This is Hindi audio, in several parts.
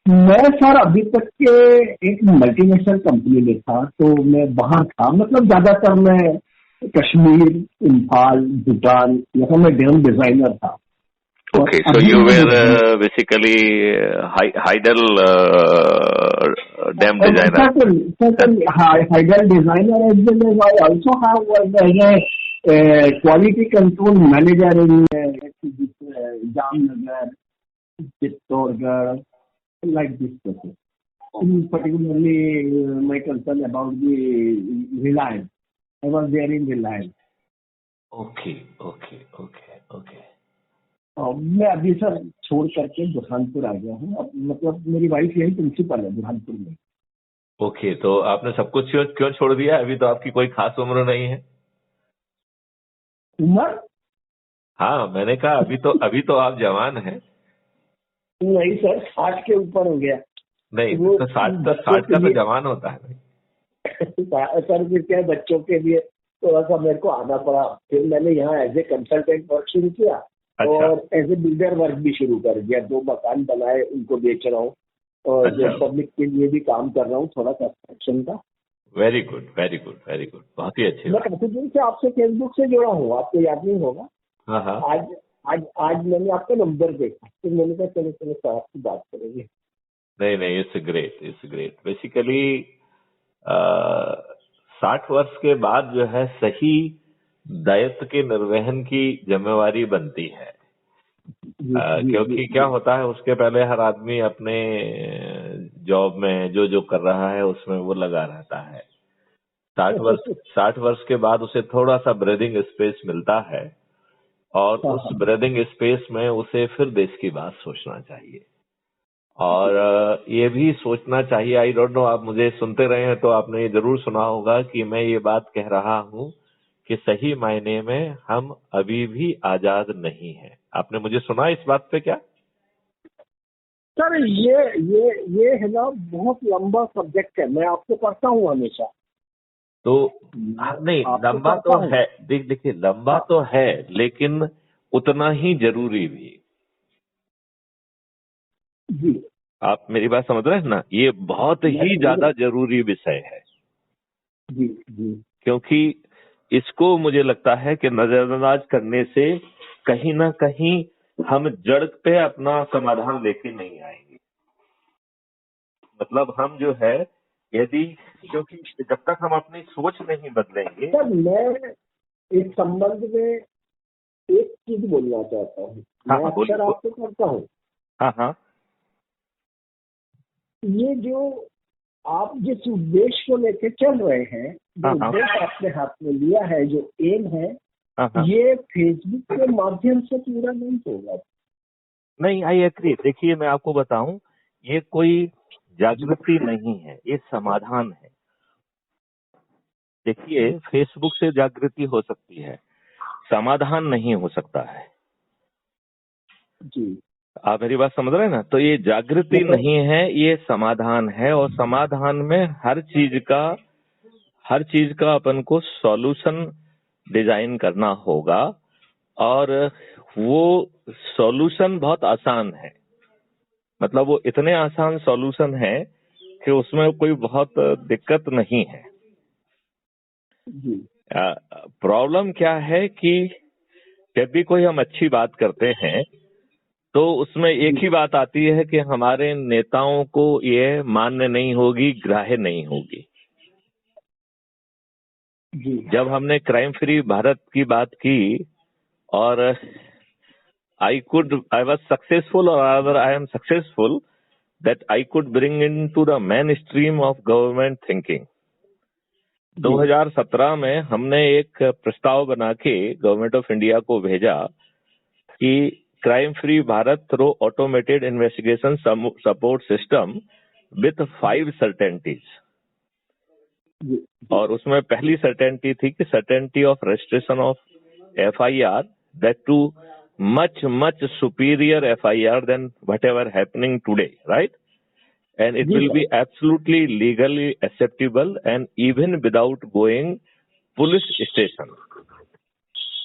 मैं सर अभी तक के एक मल्टीनेशनल कंपनी में था, तो मैं बाहर था, मतलब ज्यादातर मैं कश्मीर, इम्फाल, भूटान, यहाँ मैं डेम डिजाइनर था। और Okay, so अभी you मैं were basically Heidel dam designer. certainly Heidel designer, as well as I also have worked as a quality control manager in Jamnagar, Chittorgarh, like this process. Particularly, my concern about the Reliance. I was there in Reliance. Okay, okay, okay, okay. मैं अभी सर छोड़ करके बुरहानपुर आ गया हूँ। अब मतलब मेरी वाइफ यही प्रिंसिपल है बुरहानपुर में। ओके, तो आपने सब कुछ क्यों छोड़ दिया? अभी तो आपकी कोई खास उम्र नहीं है। उम्र हाँ, मैंने कहा अभी तो आप जवान हैं। नहीं सर, 60 के ऊपर हो गया। नहीं वो तो 60 बच्चों का के तो लिए जवान होता है। सर फिर क्या है, बच्चों के लिए थोड़ा सा मेरे को आना पड़ा। फिर मैंने यहाँ एज ए कंसल्टेंट वर्क शुरू किया। अच्छा, और एज ए बिल्डर वर्क भी शुरू कर दिया। 2 मकान बनाए, उनको बेच रहा हूँ। और जो अच्छा। पब्लिक के लिए भी काम कर रहा हूँ, थोड़ा कंस्ट्रक्शन का। Very good, very good, very good, बहुत ही अच्छी मैं बात। काफी दिन से आपसे फेसबुक से जुड़ा हूँ, आपको याद नहीं होगा। हाँ हाँ। आज आज आज मैंने आपका नंबर देखा, फिर मैंने कहा चलो चलो सर आपसे बात करेंगे। नहीं नहीं, it's great, it's great. Basically 60 वर्ष के बाद जो है सही दायित्व के निर्वहन की जिम्मेवारी बनती है। जी जी जी क्योंकि क्या जी। होता है, उसके पहले हर आदमी अपने जॉब में जो जो कर रहा है उसमें वो लगा रहता है। 60 वर्ष के बाद उसे थोड़ा सा ब्रीदिंग स्पेस मिलता है, और हाँ उस हाँ। ब्रीदिंग स्पेस में उसे फिर देश की बात सोचना चाहिए। और ये भी सोचना चाहिए, आई डोंट नो आप मुझे सुनते रहे हैं तो आपने ये जरूर सुना होगा कि मैं ये बात कह रहा हूं कि सही मायने में हम अभी भी आजाद नहीं हैं। आपने मुझे सुना इस बात पे क्या? सर ये है ना, बहुत लंबा सब्जेक्ट है। मैं आपको पढ़ता हूँ हमेशा। तो मैं नहीं, आपको लंबा पढ़ता तो हूँ। है, देखिए लंबा हाँ तो है, लेकिन उतना ही जरूरी भी। जी। आप मेरी बात समझ रहे हैं ना? ये बहुत मैं ही समझ रहा ज्यादा हूँ। जरूरी विषय है, जी जी क्योंकि इसको मुझे लगता है कि नजरअंदाज करने से कहीं ना कहीं हम जड़ पे अपना समाधान लेके नहीं आएंगे। मतलब हम जो है, यदि, क्योंकि जब तक हम अपनी सोच नहीं बदलेंगे। सर, मैं इस संबंध में एक चीज बोलना चाहता हूँ। हाँ मैं हाँ, अक्सर बोलिए। आपको करता हूँ। हाँ हाँ ये जो आप जिस उद्देश्य को लेके चल रहे हैं, जो हाँ हाँ उद्देश्य आपने हाथ में लिया है, जो एम है, हाँ हाँ। ये फेसबुक के माध्यम से पूरा नहीं होगा। नहीं, आई एग्री। देखिए मैं आपको बताऊं, ये कोई जागृति नहीं है, ये समाधान है। देखिए, फेसबुक से जागृति हो सकती है, समाधान नहीं हो सकता है। जी। आप मेरी बात समझ रहे हैं ना? तो ये जागृति मतलब नहीं है, ये समाधान है। और समाधान में हर चीज का अपन को सॉल्यूशन डिजाइन करना होगा। और वो सॉल्यूशन बहुत आसान है। मतलब वो इतने आसान सॉल्यूशन है कि उसमें कोई बहुत दिक्कत नहीं है। जी प्रॉब्लम क्या है कि जब भी कोई हम अच्छी बात करते हैं तो उसमें एक जी ही बात आती है कि हमारे नेताओं को ये मान्य नहीं होगी, ग्राह्य नहीं होगी। जी जब हमने क्राइम फ्री भारत की बात की, और आई वॉज सक्सेसफुल, और I am successful that I could bring into the mainstream of government thinking. जी 2017 में हमने एक प्रस्ताव बना के गवर्नमेंट ऑफ इंडिया को भेजा कि crime free Bharat through automated investigation support system with 5 certainties. जी और उसमें पहली सर्टेनिटी थी कि certainty of registration of FIR, that too much much superior FIR than whatever happening today, right? And it जी will sir. be absolutely legally acceptable and even without going police station.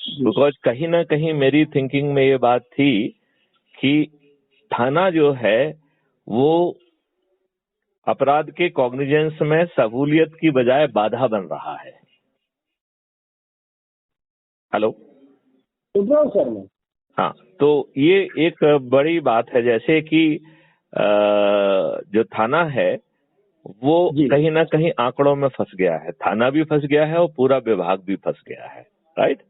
जी बिकॉज कहीं ना कहीं मेरी थिंकिंग में ये बात थी कि थाना जो है वो अपराध के कॉग्निजेंस में सहूलियत की बजाय बाधा बन रहा है। हेलो, सुन रहा हूँ सर मैं। हाँ, तो ये एक बड़ी बात है। जैसे कि जो थाना है वो जी कहीं ना कहीं आंकड़ों में फंस गया है, थाना भी फंस गया है और पूरा विभाग भी फंस गया है, राइट।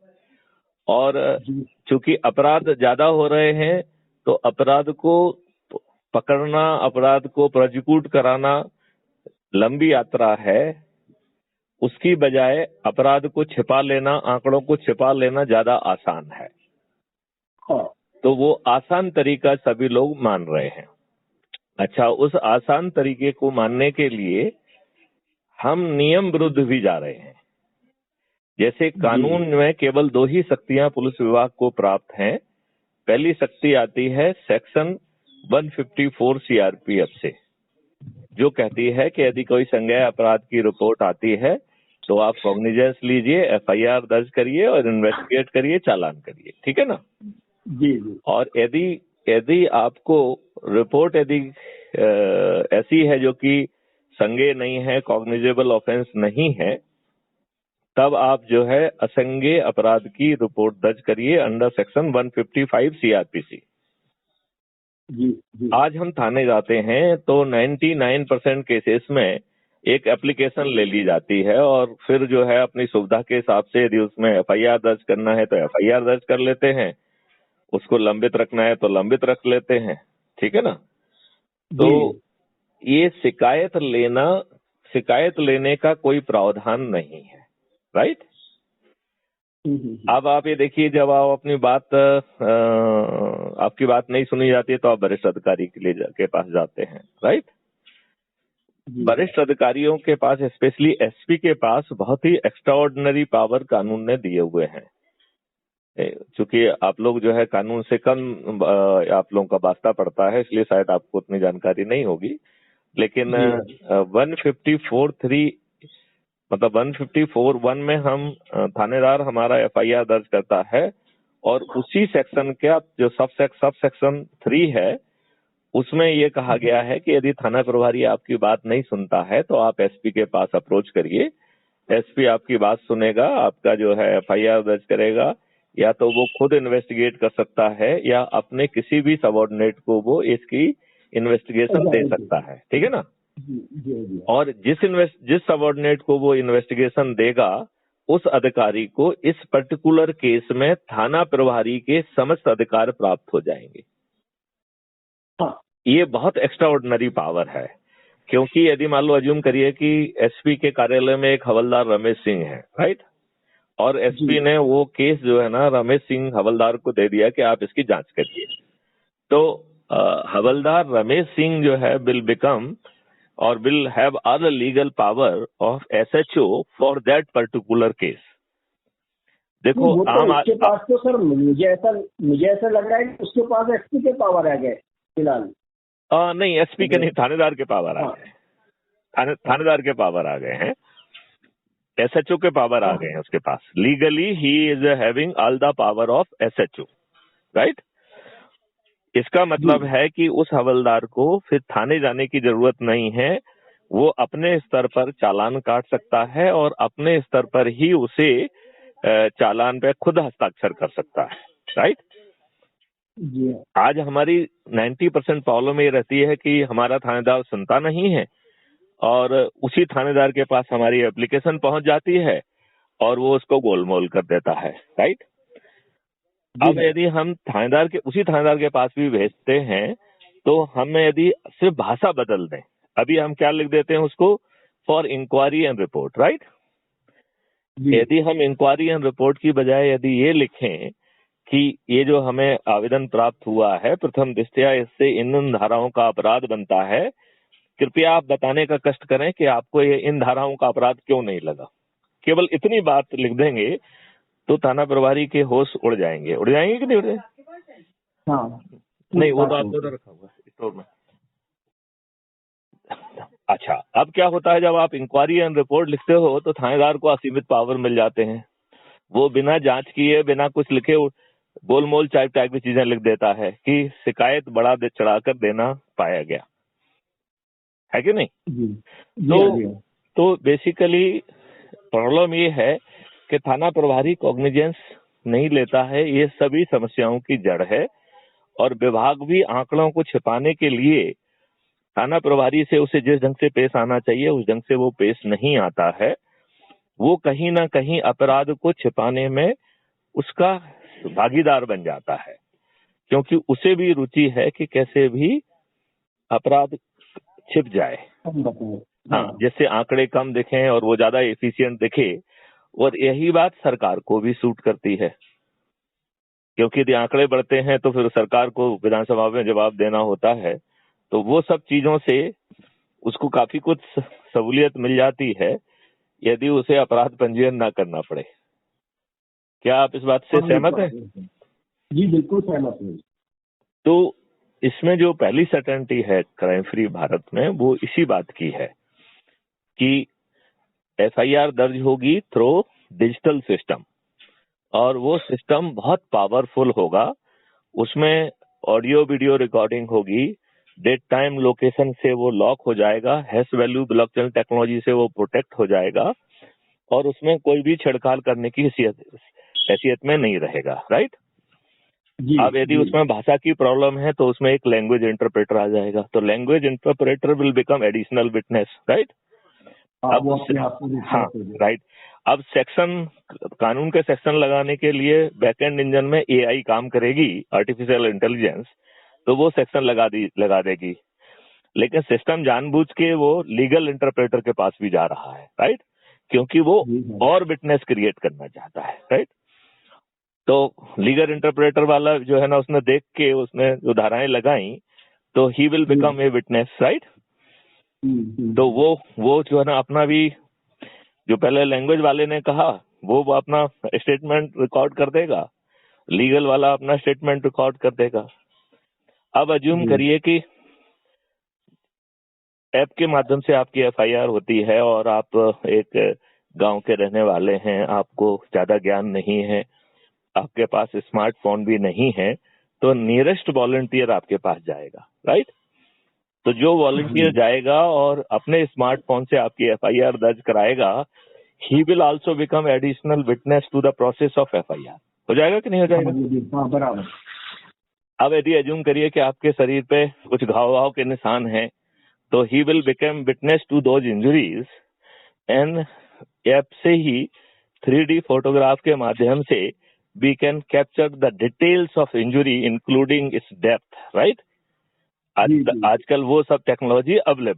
और जी चूंकि अपराध ज्यादा हो रहे हैं तो अपराध को पकड़ना, अपराध को प्रोसिक्यूट कराना लंबी यात्रा है। उसकी बजाय अपराध को छिपा लेना, आंकड़ों को छिपा लेना ज्यादा आसान है। हाँ तो वो आसान तरीका सभी लोग मान रहे हैं। अच्छा, उस आसान तरीके को मानने के लिए हम नियम विरुद्ध भी जा रहे हैं। जैसे कानून में केवल 2 ही शक्तियां पुलिस विभाग को प्राप्त हैं। पहली शक्ति आती है सेक्शन 154 सीआरपीएफ से, जो कहती है कि यदि कोई संज्ञेय अपराध की रिपोर्ट आती है तो आप कॉग्निजेंस लीजिए, एफआईआर दर्ज करिए और इन्वेस्टिगेट करिए, चालान करिए, ठीक है ना। जी जी। और यदि आपको रिपोर्ट यदि ऐसी है जो कि संज्ञेय नहीं है, कॉग्निजेबल ऑफेंस नहीं है, तब आप जो है असंज्ञेय अपराध की रिपोर्ट दर्ज करिए अंडर सेक्शन 155 सीआरपीसी। जी जी। आज हम थाने जाते हैं तो 99% केसेस में एक एप्लीकेशन ले ली जाती है और फिर जो है अपनी सुविधा के हिसाब से यदि उसमें एफआईआर दर्ज करना है तो एफआईआर दर्ज कर लेते हैं, उसको लंबित रखना है तो लंबित रख लेते हैं, ठीक है ना। तो ये शिकायत लेने का कोई प्रावधान नहीं है, राइट। अब आप ये देखिए, जब आप अपनी बात आपकी बात नहीं सुनी जाती है तो आप वरिष्ठ अधिकारी के पास जाते हैं, राइट। वरिष्ठ अधिकारियों के पास, स्पेशली एसपी के पास बहुत ही एक्स्ट्राऑर्डिनरी पावर कानून ने दिए हुए हैं। चूंकि आप लोग जो है कानून से कम आप लोगों का वास्ता पड़ता है, इसलिए शायद आपको उतनी जानकारी नहीं होगी। लेकिन 154(3) मतलब 154(1) में हम थानेदार हमारा एफआईआर दर्ज करता है और उसी सेक्शन का जो सब सेक्शन 3 है उसमें ये कहा गया है कि यदि थाना प्रभारी आपकी बात नहीं सुनता है तो आप एसपी के पास अप्रोच करिए। एसपी आपकी बात सुनेगा, आपका जो है एफआईआर दर्ज करेगा, या तो वो खुद इन्वेस्टिगेट कर सकता है या अपने किसी भी सबऑर्डिनेट को वो इसकी इन्वेस्टिगेशन दे सकता है, ठीक है ना। और जिस सबऑर्डिनेट को वो इन्वेस्टिगेशन देगा उस अधिकारी को इस पर्टिकुलर केस में थाना प्रभारी के समस्त अधिकार प्राप्त हो जाएंगे। ये बहुत एक्स्ट्राऑर्डिनरी पावर है, क्योंकि यदि मान लो अज्यूम करिए कि एसपी के कार्यालय में एक हवलदार रमेश सिंह है, राइट, और एसपी ने वो केस जो है ना रमेश सिंह हवलदार को दे दिया कि आप इसकी जांच करिए। तो हवलदार रमेश सिंह जो है will have all the legal power of SHO for that particular case। देखो वो तो उसके पास तो सर मुझे ऐसा लग रहा है कि उसके पास एसपी के पावर आ गए फिलहाल। नहीं, एसपी के नहीं, थानेदार के पावर आ गए। थानेदार के पावर आ गए हैं, एसएचओ के पावर आ गए हैं उसके पास। Legally he is having all the power of SHO, right. इसका मतलब है कि उस हवलदार को फिर थाने जाने की जरूरत नहीं है, वो अपने स्तर पर चालान काट सकता है और अपने स्तर पर ही उसे चालान पे खुद हस्ताक्षर कर सकता है, राइट। आज हमारी 90% प्रॉब्लम ये रहती है कि हमारा थानेदार सुनता नहीं है और उसी थानेदार के पास हमारी एप्लीकेशन पहुंच जाती है और वो उसको गोलमोल कर देता है, राइट। अब यदि हम उसी थानेदार के पास भी भेजते हैं तो हमें यदि सिर्फ भाषा बदल दें, अभी हम क्या लिख देते हैं उसको, for inquiry and report, right. यदि हम इंक्वायरी एंड रिपोर्ट की बजाय यदि ये लिखें कि ये जो हमें आवेदन प्राप्त हुआ है प्रथम दृष्टया इससे इन धाराओं का अपराध बनता है, कृपया आप बताने का कष्ट करें कि आपको ये इन धाराओं का अपराध क्यों नहीं लगा। केवल इतनी बात लिख देंगे तो थाना प्रभारी के होश उड़ जाएंगे कि नहीं उड़ जाएंगे? हाँ। नहीं, वो तो आपको तो रखा हुआ स्टोर में। अच्छा, अब क्या होता है, जब आप इंक्वायरी एंड रिपोर्ट लिखते हो तो थानेदार को असीमित पावर मिल जाते हैं। वो बिना जांच किए, बिना कुछ लिखे गोलमोल टाइप की चीजें लिख देता है कि शिकायत बढ़ा चढ़ाकर देना पाया गया, है कि नहीं? जी जी हाँ। तो बेसिकली प्रॉब्लम ये है कि थाना प्रभारी कॉग्निजेंस नहीं लेता है, ये सभी समस्याओं की जड़ है। और विभाग भी आंकड़ों को छिपाने के लिए थाना प्रभारी से उसे जिस ढंग से पेश आना चाहिए उस ढंग से वो पेश नहीं आता है। वो कहीं ना कहीं अपराध को छिपाने में उसका भागीदार बन जाता है, क्योंकि उसे भी रुचि है कि कैसे भी अपराध छिप जाए। हाँ, जिससे आंकड़े कम दिखें और वो ज्यादा एफिशिएंट दिखे। और यही बात सरकार को भी सूट करती है, क्योंकि यदि आंकड़े बढ़ते हैं तो फिर सरकार को विधानसभा में जवाब देना होता है। तो वो सब चीजों से उसको काफी कुछ सहूलियत मिल जाती है यदि उसे अपराध पंजीयन ना करना पड़े। क्या आप इस बात से सहमत हैं? जी बिल्कुल सहमत हूँ। तो इसमें जो पहली सर्टेनिटी है क्राइम फ्री भारत में, वो इसी बात की है कि एफआईआर दर्ज होगी थ्रू डिजिटल सिस्टम, और वो सिस्टम बहुत पावरफुल होगा। उसमें ऑडियो वीडियो रिकॉर्डिंग होगी, डेट टाइम लोकेशन से वो लॉक हो जाएगा, हैश वैल्यू ब्लॉकचेन टेक्नोलॉजी से वो प्रोटेक्ट हो जाएगा, और उसमें कोई भी छेड़छाड़ करने की हैसियत में नहीं रहेगा। राइट? अब यदि उसमें भाषा की प्रॉब्लम है तो उसमें एक लैंग्वेज इंटरप्रेटर आ जाएगा, तो language interpreter will become additional witness. Right? हाँ, राइट। अब सेक्शन, कानून के सेक्शन लगाने के लिए बैकएंड इंजन में एआई काम करेगी, आर्टिफिशियल इंटेलिजेंस, तो वो सेक्शन लगा देगी। लेकिन सिस्टम जानबूझ के वो लीगल इंटरप्रेटर के पास भी जा रहा है। राइट? क्योंकि वो और विटनेस क्रिएट करना चाहता है। राइट? तो लीगल इंटरप्रेटर वाला जो है ना, उसने देख के उसने जो धाराएं लगाई, तो he will become a witness. Right? तो वो जो है ना, अपना भी जो पहले लैंग्वेज वाले ने कहा वो अपना स्टेटमेंट रिकॉर्ड कर देगा, लीगल वाला अपना स्टेटमेंट रिकॉर्ड कर देगा। अब अज्यूम करिए कि ऐप के माध्यम से आपकी एफआईआर होती है और आप एक गांव के रहने वाले हैं, आपको ज्यादा ज्ञान नहीं है, आपके पास स्मार्टफोन भी नहीं है, तो नियरेस्ट वॉलंटियर आपके पास जाएगा। राइट? तो जो वॉलंटियर जाएगा और अपने स्मार्टफोन से आपकी एफआईआर दर्ज कराएगा, he will also become additional witness to the process of FIR. हो जाएगा कि नहीं हो जाएगा? बराबर। अब यदि अज्यूम करिए कि आपके शरीर पे कुछ घाव के निशान हैं, तो he will become witness to those injuries, and app से ही 3D फोटोग्राफ के माध्यम से we can capture the details of injury including its depth. Right? आजकल वो सब टेक्नोलॉजी अवेलेबल